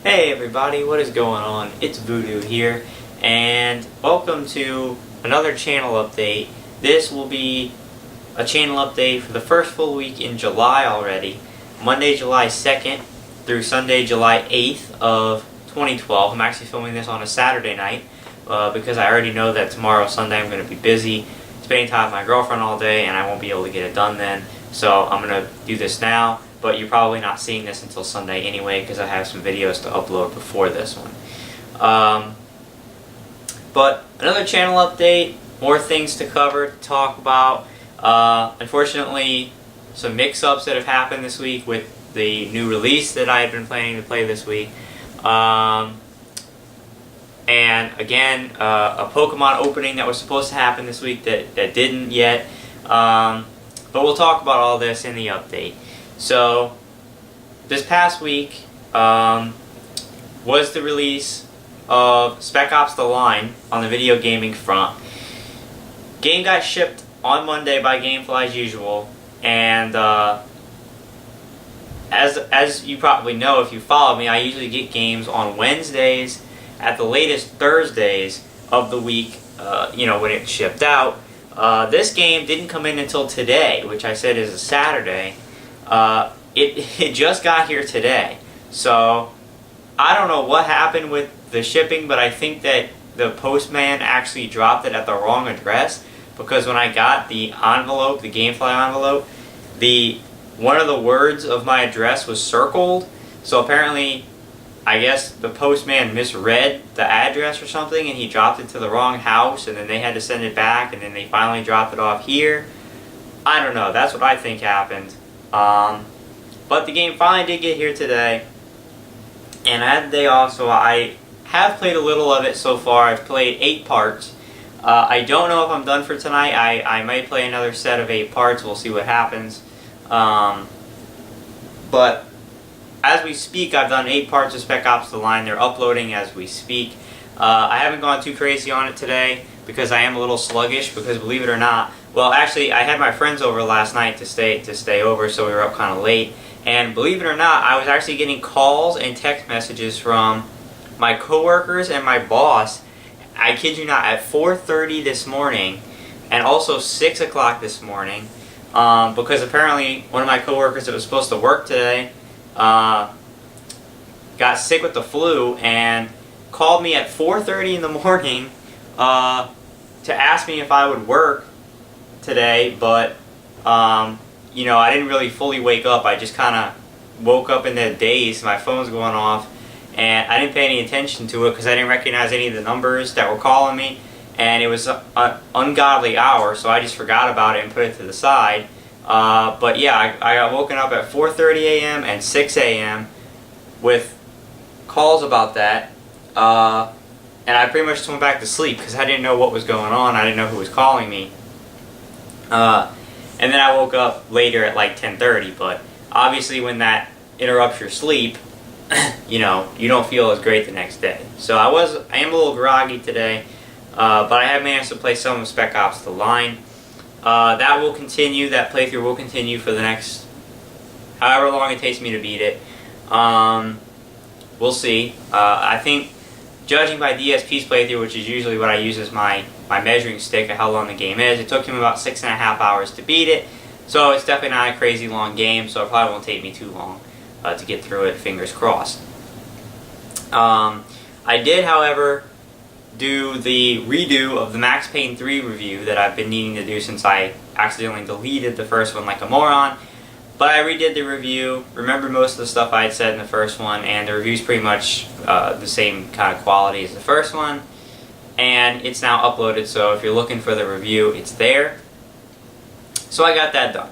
Hey everybody, what is going on? It's Voodoo here, and welcome to another channel update. This will be a channel update for the first full week in July already, Monday, July 2nd through Sunday, July 8th of 2012. I'm actually filming this on a Saturday night because I already know that tomorrow, Sunday, I'm going to be busy spending time with my girlfriend all day, and I won't be able to get it done then. So I'm going to do this now. But you're probably not seeing this until Sunday anyway because I have some videos to upload before this one. But another channel update, more things to cover, to talk about. Unfortunately, some mix-ups that have happened this week with the new release that I had been planning to play this week. And again, a Pokemon opening that was supposed to happen this week that didn't yet. But we'll talk about all this in the update. So, this past week was the release of Spec Ops The Line on the video gaming front. Game got shipped on Monday by Gamefly as usual, and as you probably know if you follow me, I usually get games on Wednesdays, at the latest Thursdays of the week, when it's shipped out. This game didn't come in until today, which I said is a Saturday. It just got here today, so I don't know what happened with the shipping, but I think that the postman actually dropped it at the wrong address, because when I got the envelope, the Gamefly envelope, one of the words of my address was circled, so apparently I guess the postman misread the address or something, and he dropped it to the wrong house, and then they had to send it back, and then they finally dropped it off here. I don't know, that's what I think happened. But the game finally did get here today, and I had the day off, so I have played a little of it so far. I've played 8 parts. I don't know if I'm done for tonight. I might play another set of 8 parts. We'll see what happens. But as we speak, I've done 8 parts of Spec Ops The Line. They're uploading as we speak. I haven't gone too crazy on it today because I am a little sluggish, because believe it or not, well, actually, I had my friends over last night to stay over, so we were up kind of late. And believe it or not, I was actually getting calls and text messages from my coworkers and my boss. I kid you not, at 4:30 this morning, and also 6 o'clock this morning, because apparently one of my coworkers that was supposed to work today got sick with the flu and called me at 4:30 in the morning to ask me if I would work today, but I didn't really fully wake up. I just kind of woke up in the daze. My phone's going off, and I didn't pay any attention to it because I didn't recognize any of the numbers that were calling me, and it was an ungodly hour, so I just forgot about it and put it to the side. But yeah, I got woken up at 4:30 a.m. and 6 a.m. with calls about that, and I pretty much just went back to sleep because I didn't know what was going on. I didn't know who was calling me. And then I woke up later at like 10:30, but obviously when that interrupts your sleep, you don't feel as great the next day. So I am a little groggy today, but I have managed to play some of Spec Ops The Line. That playthrough will continue for the next however long it takes me to beat it. We'll see. I think, judging by DSP's playthrough, which is usually what I use as my measuring stick of how long the game is, it took him about 6.5 hours to beat it, so it's definitely not a crazy long game, so it probably won't take me too long to get through it, fingers crossed. I did, however, do the redo of the Max Payne 3 review that I've been needing to do since I accidentally deleted the first one like a moron. But I redid the review, remembered most of the stuff I had said in the first one, and the review's pretty much the same kind of quality as the first one. And it's now uploaded, so if you're looking for the review, it's there. So I got that done.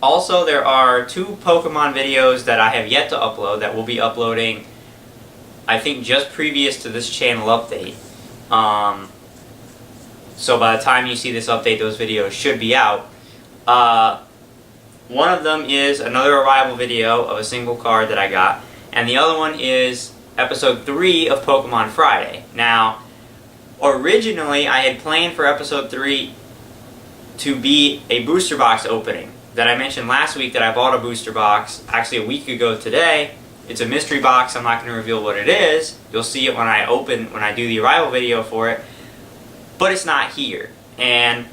Also, there are 2 Pokemon videos that I have yet to upload that will be uploading, I think, just previous to this channel update. So by the time you see this update, those videos should be out. One of them is another arrival video of a single card that I got, and the other one is episode 3 of Pokemon Friday. Now, originally I had planned for episode 3 to be a booster box opening that I mentioned last week, that I bought a booster box actually a week ago today It's a mystery box. I'm not going to reveal what it is. You'll see it when I do the arrival video for it. But it's not here. And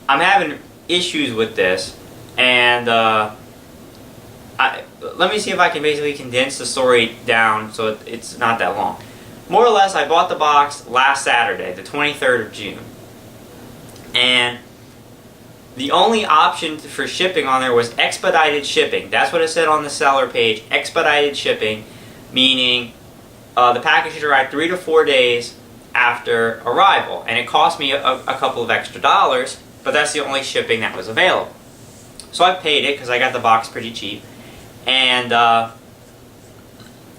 I'm having issues with this. And let me see if I can basically condense the story down so it's not that long. More or less, I bought the box last Saturday, the 23rd of June. And the only option for shipping on there was expedited shipping. That's what it said on the seller page, expedited shipping, meaning the package should arrive 3 to 4 days after arrival. And it cost me a couple of extra dollars, but that's the only shipping that was available. So I paid it because I got the box pretty cheap. And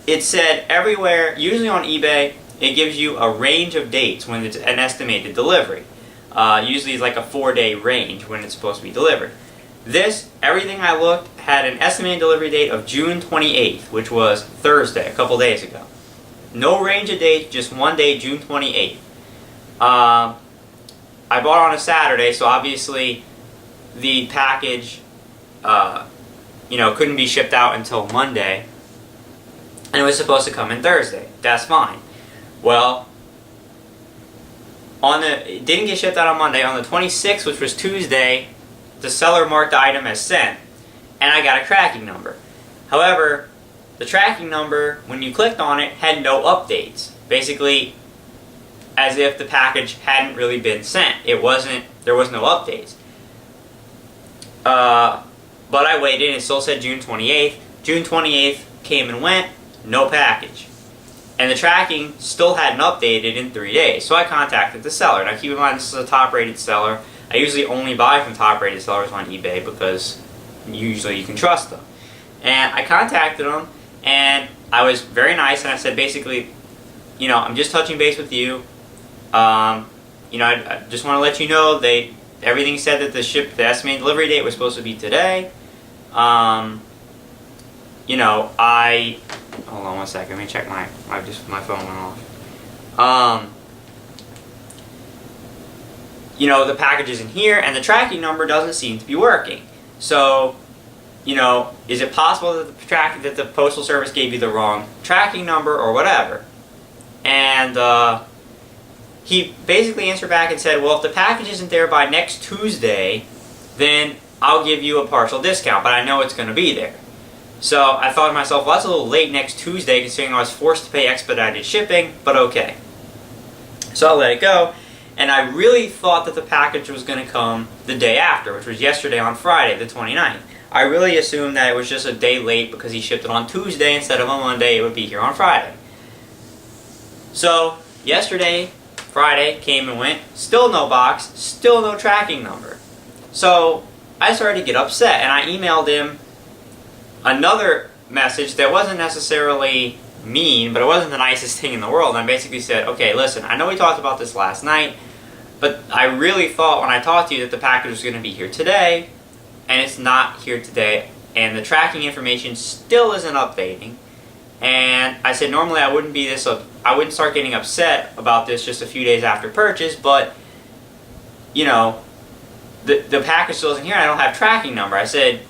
it said everywhere, usually on eBay, it gives you a range of dates when it's an estimated delivery. Usually it's like a 4-day range when it's supposed to be delivered. Everything I looked, had an estimated delivery date of June 28th, which was Thursday, a couple days ago. No range of dates, just one day, June 28th. I bought on a Saturday, so obviously the package couldn't be shipped out until Monday, and it was supposed to come in Thursday. That's fine. Well, it didn't get shipped out on Monday. On the 26th, which was Tuesday, the seller marked the item as sent, and I got a tracking number. However, the tracking number, when you clicked on it, had no updates. Basically, as if the package hadn't really been sent. There was no updates. But I waited, and it still said June 28th. June 28th came and went, no package. And the tracking still hadn't updated in 3 days. So I contacted the seller. Now keep in mind, this is a top-rated seller. I usually only buy from top-rated sellers on eBay because usually you can trust them. And I contacted them, and I was very nice, and I said basically, I'm just touching base with you. I just want to let you know everything said that the estimated delivery date was supposed to be today. Hold on one second, let me check my phone went off. The package isn't here, and the tracking number doesn't seem to be working. So, is it possible that the Postal Service gave you the wrong tracking number or whatever? And he basically answered back and said, well, if the package isn't there by next Tuesday, then I'll give you a partial discount, but I know it's going to be there. So I thought to myself, well, that's a little late next Tuesday, considering I was forced to pay expedited shipping, but okay. So I let it go, and I really thought that the package was going to come the day after, which was yesterday on Friday, the 29th. I really assumed that it was just a day late because he shipped it on Tuesday instead of on Monday. It would be here on Friday. So yesterday, Friday, came and went, still no box, still no tracking number. So I started to get upset, and I emailed him another message that wasn't necessarily mean, but it wasn't the nicest thing in the world. And I basically said, okay, listen, I know we talked about this last night, but I really thought when I talked to you that the package was going to be here today, and it's not here today, and the tracking information still isn't updating. And I said normally I wouldn't start getting upset about this just a few days after purchase, but the package still isn't here, and I don't have tracking number. I said,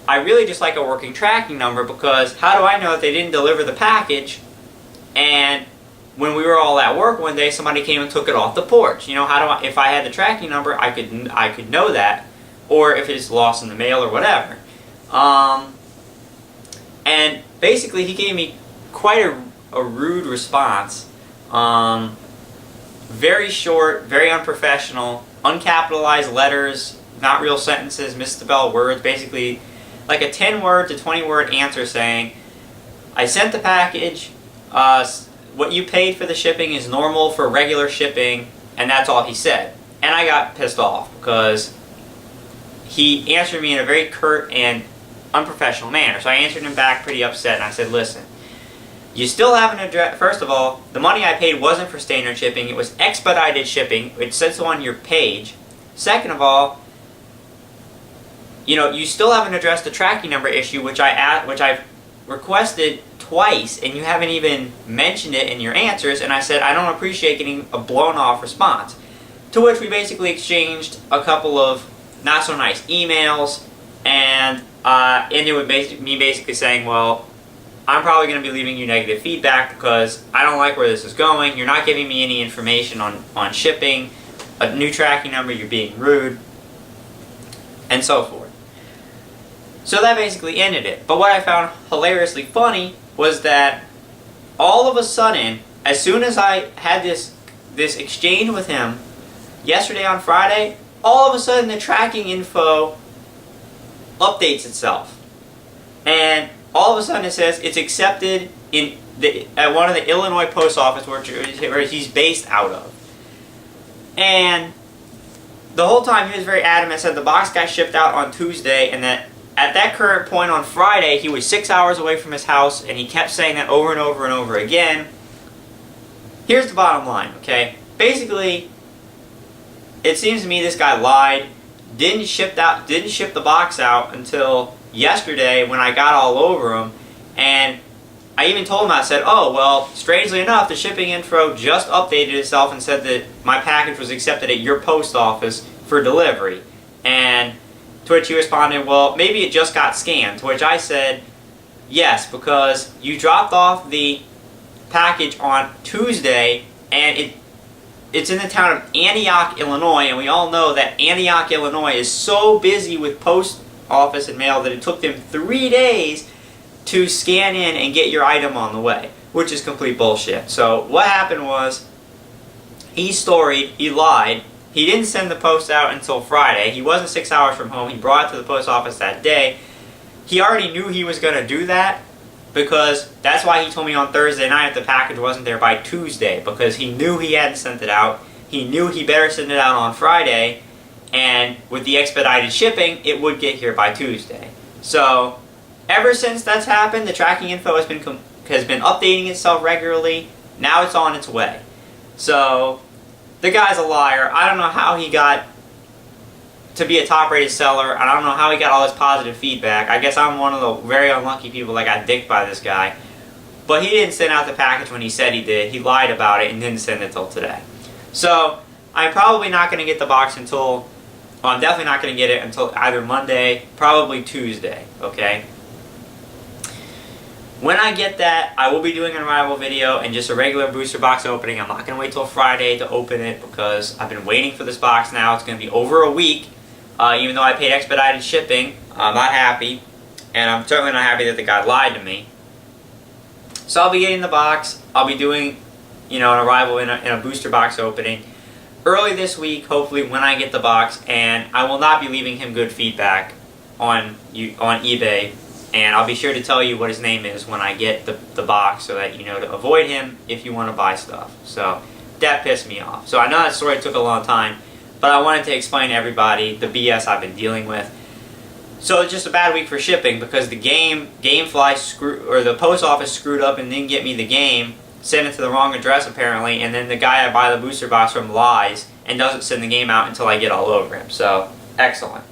I really just like a working tracking number, because how do I know that they didn't deliver the package and when we were all at work one day somebody came and took it off the porch? If I had the tracking number, I could know that, or if it's lost in the mail or whatever. And basically he gave me quite a rude response. Very short, very unprofessional, uncapitalized letters, not real sentences, misspelled words, basically like a 10-word to 20-word answer saying, I sent the package, what you paid for the shipping is normal for regular shipping, and that's all he said. And I got pissed off because he answered me in a very curt and unprofessional manner. So I answered him back pretty upset, and I said, listen, you still haven't addressed, first of all, the money I paid wasn't for standard shipping, it was expedited shipping, it says so on your page. Second of all, you still haven't addressed the tracking number issue, which I've requested twice, and you haven't even mentioned it in your answers. And I said, I don't appreciate getting a blown-off response. To which we basically exchanged a couple of not-so-nice emails, and ended with me basically saying, well, I'm probably going to be leaving you negative feedback because I don't like where this is going. You're not giving me any information on shipping, a new tracking number, you're being rude, and so forth. So that basically ended it. But what I found hilariously funny was that all of a sudden, as soon as I had this exchange with him yesterday on Friday, all of a sudden the tracking info updates itself. And all of a sudden it says it's accepted at one of the Illinois post office where he's based out of. And the whole time he was very adamant, said the box got shipped out on Tuesday, and that at that current point on Friday he was 6 hours away from his house, and he kept saying that over and over and over again. Here's the bottom line, okay? Basically, it seems to me this guy lied, didn't ship the box out until yesterday when I got all over him, and I even told him, I said, oh, well, strangely enough, the shipping info just updated itself and said that my package was accepted at your post office for delivery. And to which he responded, well, maybe it just got scanned. To which I said, yes, because you dropped off the package on Tuesday, and it's in the town of Antioch, Illinois, and we all know that Antioch, Illinois is so busy with post office and mail that it took them 3 days to scan in and get your item on the way, which is complete bullshit. So what happened was, he storied, he lied, he didn't send the post out until Friday, he wasn't 6 hours from home, he brought it to the post office that day. He already knew he was going to do that, because that's why he told me on Thursday night if the package wasn't there by Tuesday, because he knew he hadn't sent it out, he knew he better send it out on Friday, and with the expedited shipping, it would get here by Tuesday. So ever since that's happened, the tracking info has been updating itself regularly. Now it's on its way. So the guy's a liar. I don't know how he got to be a top-rated seller. I don't know how he got all this positive feedback. I guess I'm one of the very unlucky people that got dicked by this guy. But he didn't send out the package when he said he did. He lied about it and didn't send it till today. So I'm probably not going to get the box until... Well, I'm definitely not going to get it until either Monday, probably Tuesday, okay? When I get that, I will be doing an arrival video and just a regular booster box opening. I'm not going to wait till Friday to open it because I've been waiting for this box now. It's going to be over a week. Even though I paid expedited shipping, I'm not happy. And I'm certainly not happy that the guy lied to me. So I'll be getting the box. I'll be doing, an arrival in a booster box opening early this week, hopefully, when I get the box. And I will not be leaving him good feedback on eBay. And I'll be sure to tell you what his name is when I get the box so that you know to avoid him if you want to buy stuff. So that pissed me off. So I know that story took a long time, but I wanted to explain to everybody the BS I've been dealing with. So it's just a bad week for shipping because the the post office screwed up and didn't get me the game, sent it to the wrong address apparently, and then the guy I buy the booster box from lies and doesn't send the game out until I get all over him. So excellent.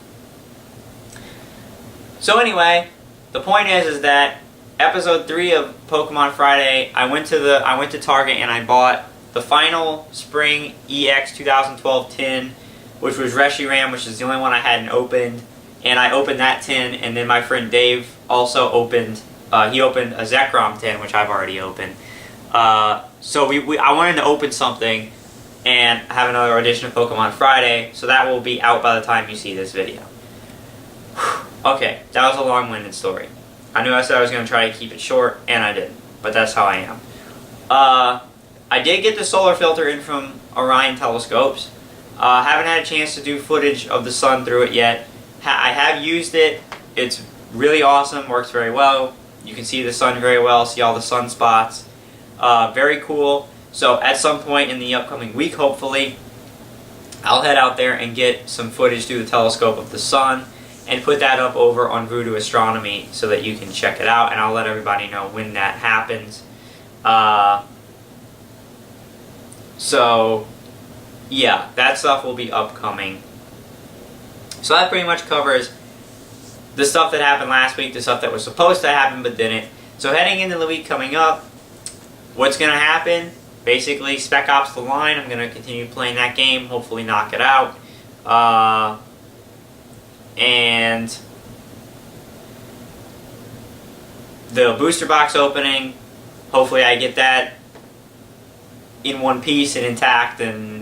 So anyway, the point is that episode 3 of Pokemon Friday, I went to Target and I bought the final Spring EX 2012 tin, which was Reshiram, which is the only one I hadn't opened. And I opened that tin, and then my friend Dave also opened, he opened a Zekrom tin, which I've already opened. So I wanted to open something and have another edition of Pokemon Friday, so that will be out by the time you see this video. Okay, that was a long-winded story. I knew I said I was going to try to keep it short, and I didn't, but that's how I am. I did get the solar filter in from Orion Telescopes. Haven't had a chance to do footage of the sun through it yet. I have used it. It's really awesome, works very well. You can see the sun very well, see all the sunspots. Very cool. So at some point in the upcoming week, hopefully, I'll head out there and get some footage through the telescope of the sun and put that up over on Voodoo Astronomy so that you can check it out, and I'll let everybody know when that happens. So, yeah, that stuff will be upcoming. So that pretty much covers the stuff that happened last week, the stuff that was supposed to happen but didn't. So heading into the week coming up, what's going to happen? Basically, Spec Ops The Line. I'm going to continue playing that game, hopefully knock it out. And the booster box opening, hopefully I get that in one piece and intact, and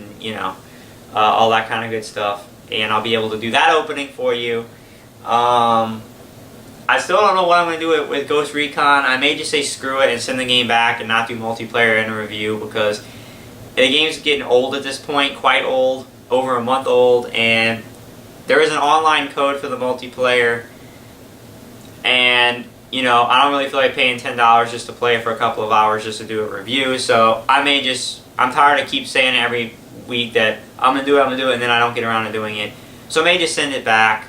all that kind of good stuff, and I'll be able to do that opening for you. I still don't know what I'm going to do with Ghost Recon. I may just say screw it and send the game back and not do multiplayer in a review, because the game's getting old at this point, quite old, over a month old, and there is an online code for the multiplayer, and I don't really feel like paying $10 just to play it for a couple of hours just to do a review. So I'm tired of keep saying every week that I'm going to do it, and then I don't get around to doing it. So I may just send it back.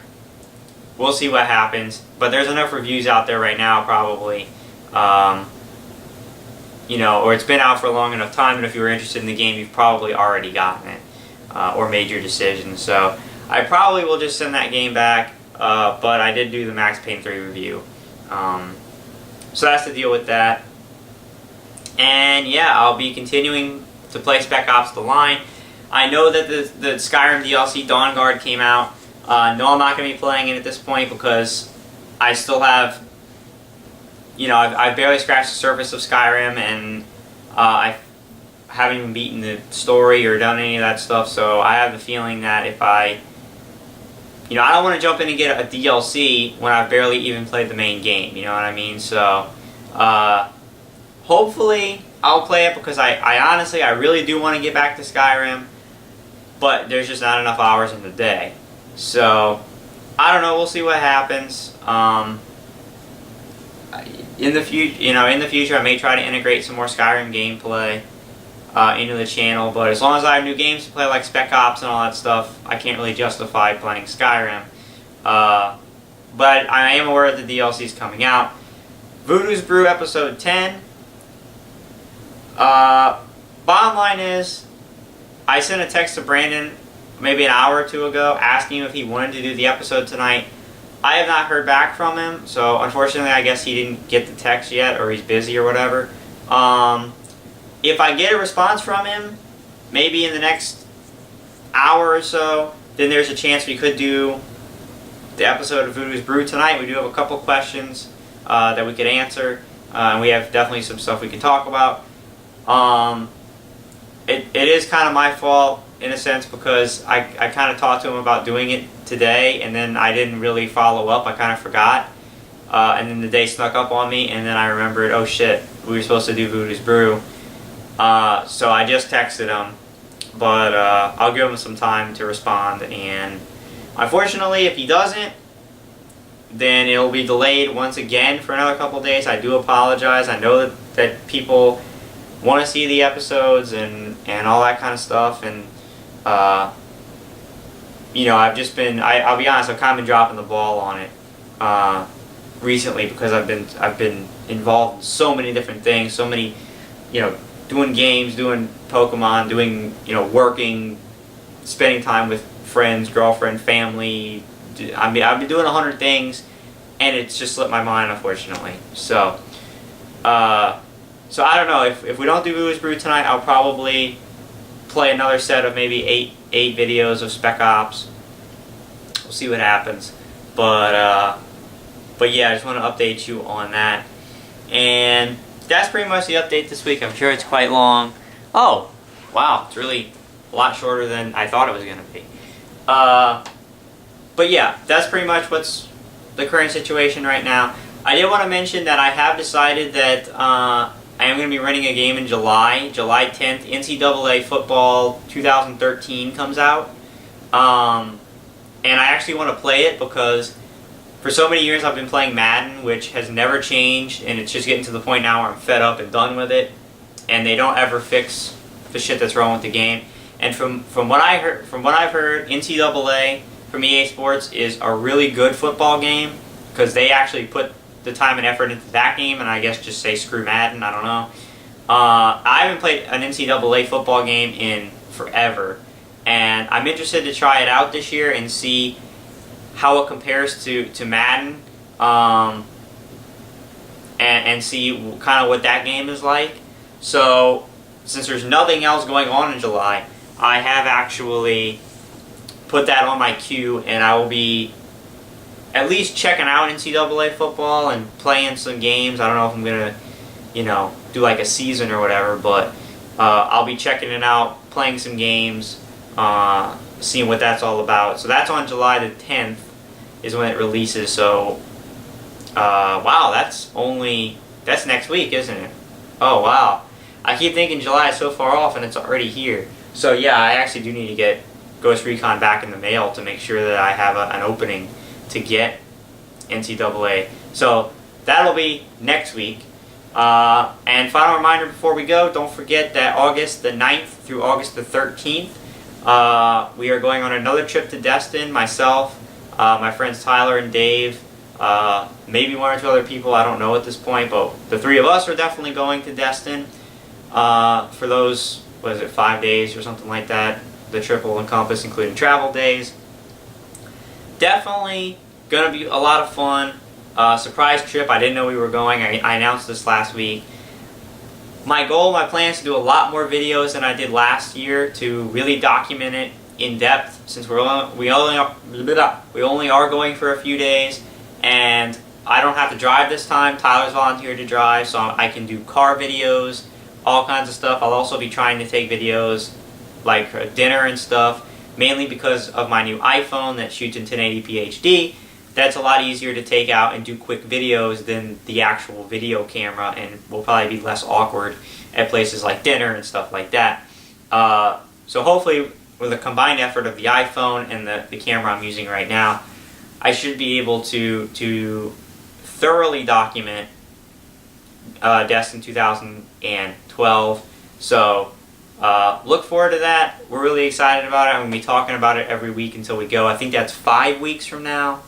We'll see what happens. But there's enough reviews out there right now, probably. Or it's been out for a long enough time, and if you were interested in the game, you've probably already gotten it. Or made your decision. So I probably will just send that game back. But I did do the Max Payne 3 review. So that's the deal with that. And yeah, I'll be continuing to play Spec Ops The Line. I know that the Skyrim DLC Dawn Guard came out. No, I'm not going to be playing it at this point because I still have, I've barely scratched the surface of Skyrim, and I haven't even beaten the story or done any of that stuff, so I have the feeling that if I don't want to jump in and get a DLC when I've barely even played the main game, you know what I mean? So, hopefully I'll play it, because I honestly, I really do want to get back to Skyrim, but there's just not enough hours in the day. So, I don't know, we'll see what happens. In the future, I may try to integrate some more Skyrim gameplay into the channel, but as long as I have new games to play like Spec Ops and all that stuff, I can't really justify playing Skyrim. But I am aware that the DLC is coming out. Voodoo's Brew Episode 10. Bottom line is, I sent a text to Brandon maybe an hour or two ago asking him if he wanted to do the episode tonight. I have not heard back from him, so unfortunately I guess he didn't get the text yet, or he's busy or whatever. If I get a response from him, maybe in the next hour or so, then there's a chance we could do the episode of Voodoo's Brew tonight. We do have a couple questions that we could answer, and we have definitely some stuff we can talk about. It is kind of my fault in a sense, because I kind of talked to him about doing it today, and then I didn't really follow up. I kind of forgot. And then the day snuck up on me, and then I remembered, oh shit, we were supposed to do Voodoo's Brew. So I just texted him, but I'll give him some time to respond, and unfortunately if he doesn't, then it'll be delayed once again for another couple days. I do apologize. I know that people want to see the episodes and all that kind of stuff, and I've just been, I'll be honest, I've kind of been dropping the ball on it recently, because I've been involved in so many different things, so many, doing games, doing Pokemon, doing, working, spending time with friends, girlfriend, family. I've been doing 100 things, and it's just slipped my mind, unfortunately. So I don't know, if we don't do Voodoo's Brew tonight, I'll probably play another set of maybe eight videos of Spec Ops. We'll see what happens. But yeah, I just want to update you on that. And that's pretty much the update this week. I'm sure it's quite long. Oh, wow, it's really a lot shorter than I thought it was going to be. But yeah, that's pretty much what's the current situation right now. I did want to mention that I have decided that I am going to be running a game in July 10th. NCAA Football 2013 comes out. And I actually want to play it because for so many years I've been playing Madden, which has never changed, and it's just getting to the point now where I'm fed up and done with it. And they don't ever fix the shit that's wrong with the game. And from what I've heard, NCAA from EA Sports is a really good football game, because they actually put the time and effort into that game, and I guess just say screw Madden, I don't know. I haven't played an NCAA football game in forever, and I'm interested to try it out this year and see how it compares to Madden, and see kind of what that game is like. So, since there's nothing else going on in July, I have actually put that on my queue, and I will be at least checking out NCAA football and playing some games. I don't know if I'm gonna, do like a season or whatever, but I'll be checking it out, playing some games, seeing what that's all about. So that's on July the 10th is when it releases. So wow, that's next week, isn't it? Oh wow, I keep thinking July is so far off and it's already here. So yeah, I actually do need to get Ghost Recon back in the mail to make sure that I have an opening to get NCAA. So that'll be next week. And final reminder before we go, don't forget that August the 9th through August the 13th, we are going on another trip to Destin. Myself, my friends Tyler and Dave, maybe one or two other people, I don't know at this point, but the three of us are definitely going to Destin for those, 5 days or something like that. The trip will encompass including travel days. Definitely going to be a lot of fun. Surprise trip. I didn't know we were going. I announced this last week. My plan is to do a lot more videos than I did last year to really document it in depth, since we only are going for a few days, and I don't have to drive this time. Tyler's volunteered to drive, so I can do car videos, all kinds of stuff. I'll also be trying to take videos like dinner and stuff, mainly because of my new iPhone that shoots in 1080p HD. That's a lot easier to take out and do quick videos than the actual video camera, and will probably be less awkward at places like dinner and stuff like that. So hopefully, with a combined effort of the iPhone and the camera I'm using right now, I should be able to thoroughly document Destin 2012. So look forward to that. We're really excited about it. I'm going to be talking about it every week until we go. I think that's 5 weeks from now.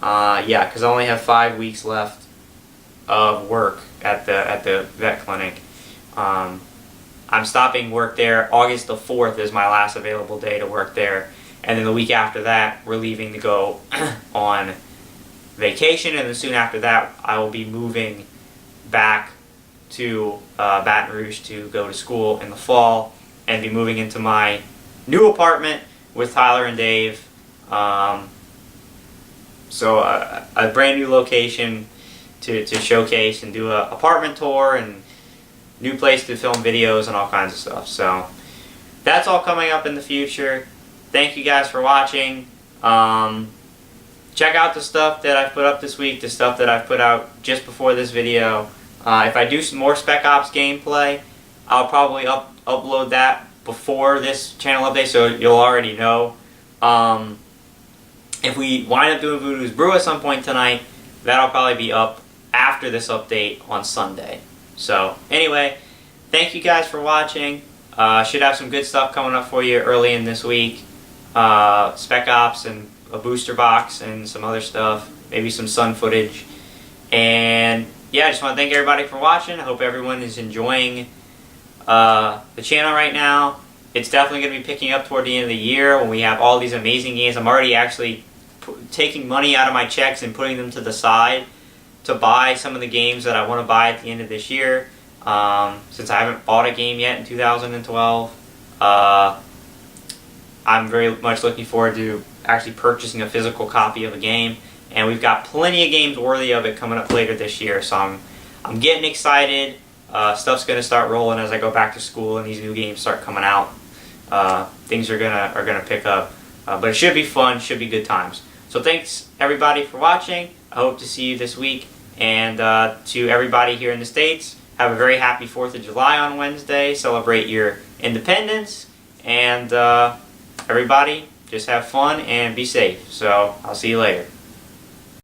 Yeah, because I only have 5 weeks left of work at the vet clinic. I'm stopping work there. August the 4th is my last available day to work there. And then the week after that, we're leaving to go on vacation. And then soon after that, I will be moving back to Baton Rouge to go to school in the fall, and be moving into my new apartment with Tyler and Dave. So a brand new location to showcase and do an apartment tour, and new place to film videos and all kinds of stuff. So that's all coming up in the future. Thank you guys for watching. Check out the stuff that I've put up this week, the stuff that I've put out just before this video. If I do some more Spec Ops gameplay, I'll probably upload that before this channel update, so you'll already know. If we wind up doing Voodoo's Brew at some point tonight, that'll probably be up after this update on Sunday. So anyway, thank you guys for watching. Should have some good stuff coming up for you early in this week. Spec Ops and a booster box and some other stuff. Maybe some sun footage. And yeah, I just want to thank everybody for watching. I hope everyone is enjoying the channel right now. It's definitely going to be picking up toward the end of the year when we have all these amazing games. I'm already actually taking money out of my checks and putting them to the side to buy some of the games that I want to buy at the end of this year. Since I haven't bought a game yet in 2012, I'm very much looking forward to actually purchasing a physical copy of a game. And we've got plenty of games worthy of it coming up later this year, so I'm getting excited. Stuff's going to start rolling as I go back to school and these new games start coming out. Things are gonna pick up, but it should be fun, should be good times. So thanks everybody for watching. I hope to see you this week, and to everybody here in the States, have a very happy 4th of July on Wednesday. Celebrate your independence, and everybody just have fun and be safe. So I'll see you later.